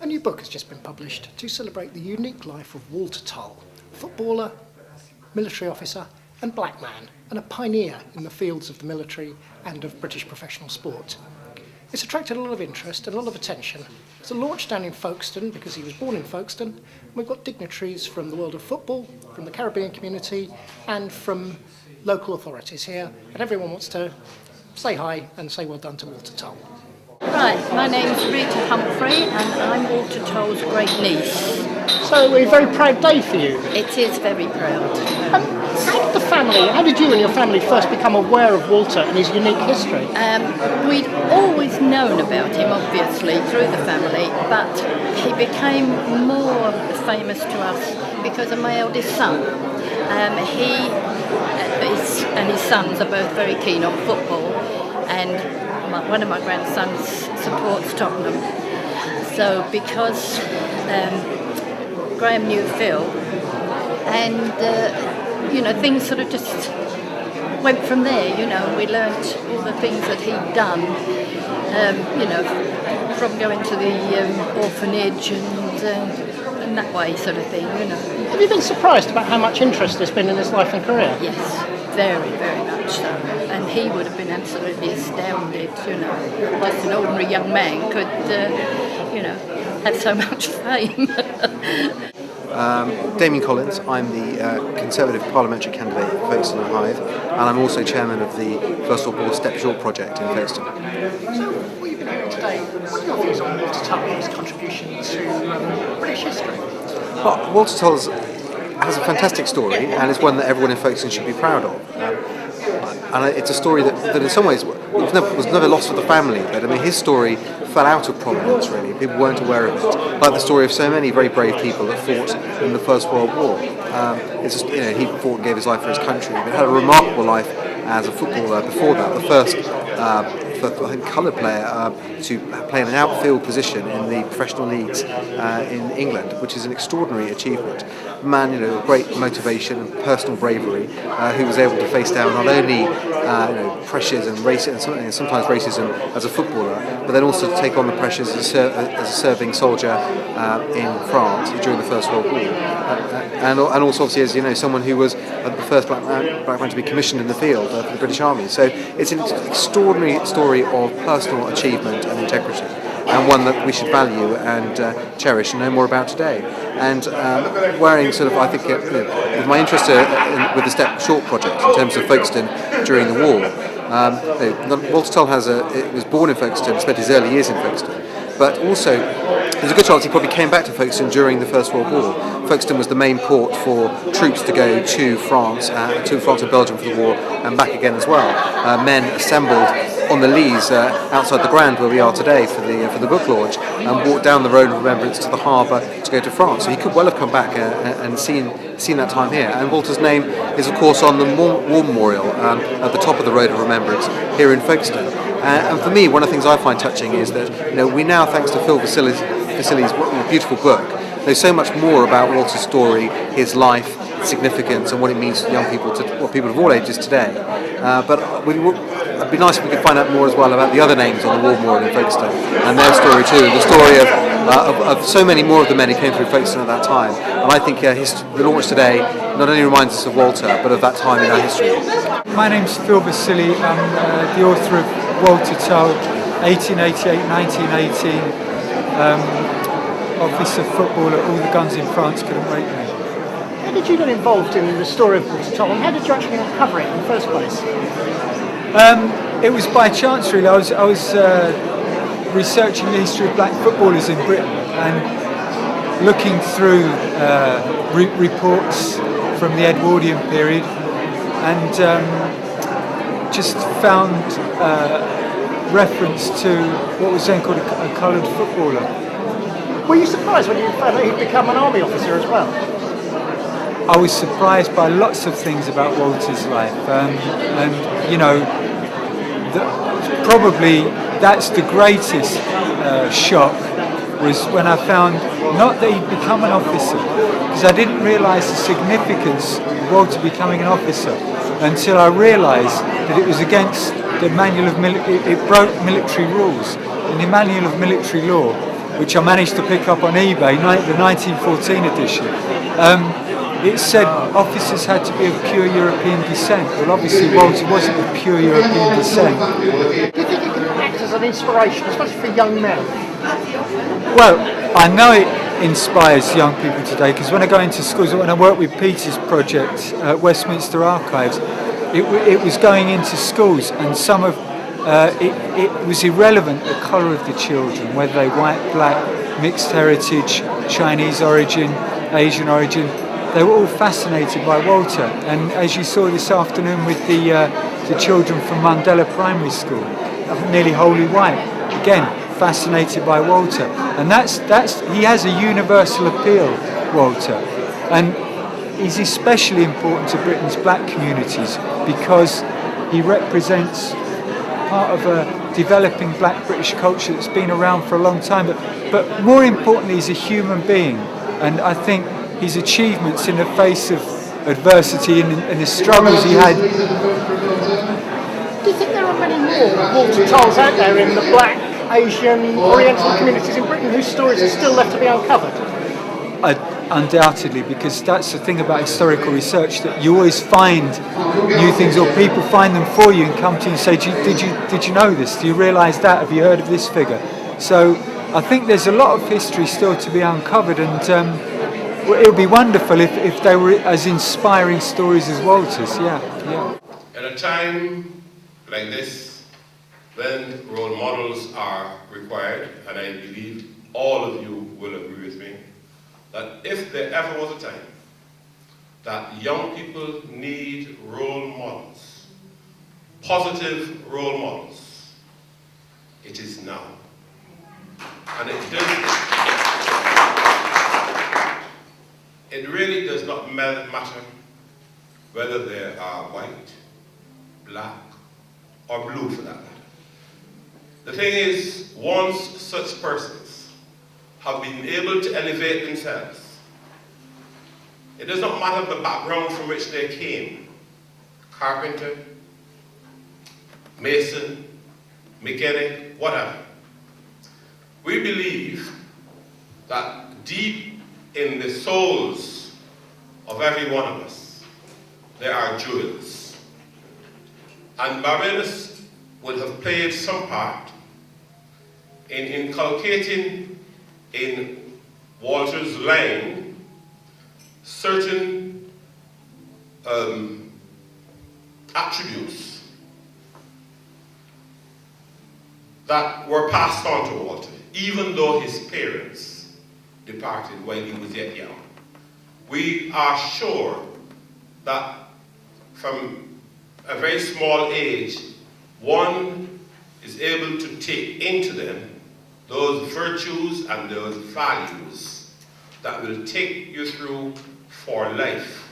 A new book has just been published to celebrate the unique life of Walter Tull, footballer, military officer and black man, and a pioneer in the fields of the military and of British professional sport. It's attracted a lot of interest and a lot of attention. It's a launch down in Folkestone because he was born in Folkestone. We've got dignitaries from the world of football, from the Caribbean community and from local authorities here, and everyone wants to say hi and say well done to Walter Tull. Right, my name's Rita Humphrey and I'm Walter Tull's great niece. So a very proud day for you. It is very proud. How did you and your family first become aware of Walter and his unique history? We'd always known about him, obviously, through the family, but he became more famous to us because of my eldest son. He and his sons are both very keen on football, and one of my grandsons supports Tottenham. So because Graham knew Phil, and things sort of just went from there. We learnt all the things that he'd done, from going to the orphanage and that way sort of thing. Have you been surprised about how much interest there's been in his life and career? Yes, very, very much so. And he would have been absolutely astounded. Just an ordinary young man could, have so much fame. Damien Collins, I'm the Conservative parliamentary candidate for Folkestone and Hythe, and I'm also chairman of the First World War Step Short project in Folkestone. So, what you've been hearing today, what are your views on Walter Tull and his contribution to British history? Well, Walter Tull has a fantastic story, and it's one that everyone in Folkestone should be proud of. And it's a story that in some ways was never lost for the family, but I mean his story fell out of prominence really. People weren't aware of it, like the story of so many very brave people that fought in the First World War. He fought and gave his life for his country, but had a remarkable life as a footballer before that. The first coloured player to play in an outfield position in the professional leagues in England, which is an extraordinary achievement. A man, of great motivation and personal bravery, who was able to face down not only pressures and racism, and sometimes racism as a footballer, but then also to take on the pressures as a serving soldier in France during the First World War, and also obviously as someone who was the first black man to be commissioned in the field for the British Army. So it's an extraordinary story of personal achievement and integrity, and one that we should value and cherish and know more about today. And wearing I think with my interest with the Step Short project in terms of Folkestone during the war, Walter Tull was born in Folkestone, spent his early years in Folkestone, but also there's a good chance he probably came back to Folkestone during the First World War. Folkestone was the main port for troops to go to France and Belgium for the war and back again as well. Men assembled on the Leas outside the Grand where we are today for the book launch, and walked down the road of remembrance to the harbour to go to France. So he could well have come back and seen that time here. And Walter's name is of course on the War Memorial at the top of the road of remembrance here in Folkestone. And for me, one of the things I find touching is that we now, thanks to Phil Vasili's beautiful book, know so much more about Walter's story, his life, significance, and what it means to young people, people of all ages today. But it'd be nice if we could find out more as well about the other names on the War Memorial in Folkestone and their story too, the story of so many more of the men who came through Folkestone at that time. And I think the launch today not only reminds us of Walter, but of that time in our history. My name's Phil Vasili. I'm the author of Walter Tull, 1888-1918. Officer footballer, all the guns in France couldn't break me. How did you get involved in the story of Walter Tull, and how did you actually uncover it in the first place? It was by chance really. I was researching the history of black footballers in Britain and looking through reports from the Edwardian period, and just found reference to what was then called a coloured footballer. Were you surprised when you found that he'd become an army officer as well? I was surprised by lots of things about Walter's life, and probably that's the greatest shock was when I found not that he'd become an officer, because I didn't realise the significance of Walter becoming an officer until I realised that it was against the manual of it broke military rules. In the manual of military law, which I managed to pick up on eBay, the 1914 edition. It said officers had to be of pure European descent. Well, obviously Walter wasn't of pure European descent. Do you think it can act as an inspiration, especially for young men? Well, I know it inspires young people today, because when I go into schools, when I work with Peter's project at Westminster Archives, it was going into schools, and some of it was irrelevant the colour of the children, whether they white, black, mixed heritage, Chinese origin, Asian origin. They were all fascinated by Walter, and as you saw this afternoon with the children from Mandela Primary School, nearly wholly white, again fascinated by Walter, and that's he has a universal appeal, Walter, and he's especially important to Britain's black communities because he represents part of a developing black British culture that's been around for a long time, but more importantly he's a human being, and I think his achievements in the face of adversity and the struggles he had. Do you think there are many more Walter Tulls out there in the black, Asian, Oriental communities in Britain whose stories are still left to be uncovered? Undoubtedly, because that's the thing about historical research, that you always find new things, or people find them for you and come to you and say, did you know this? Do you realise that? Have you heard of this figure? So I think there's a lot of history still to be uncovered, and it would be wonderful if they were as inspiring stories as Walter's. Yeah. At a time like this, when role models are required, and I believe all of you will agree with me, that if there ever was a time that young people need role models, positive role models, it is now. And it really does not matter whether they are white, black, or blue for that matter. The thing is, once such persons have been able to elevate themselves, it does not matter the background from which they came, carpenter, mason, mechanic, whatever. We believe that deep in the souls of every one of us, there are jewels. And Barbados would have played some part in inculcating in Walter's line certain attributes that were passed on to Walter, even though his parents departed while he was yet young. We are sure that from a very small age, one is able to take into them those virtues and those values that will take you through for life.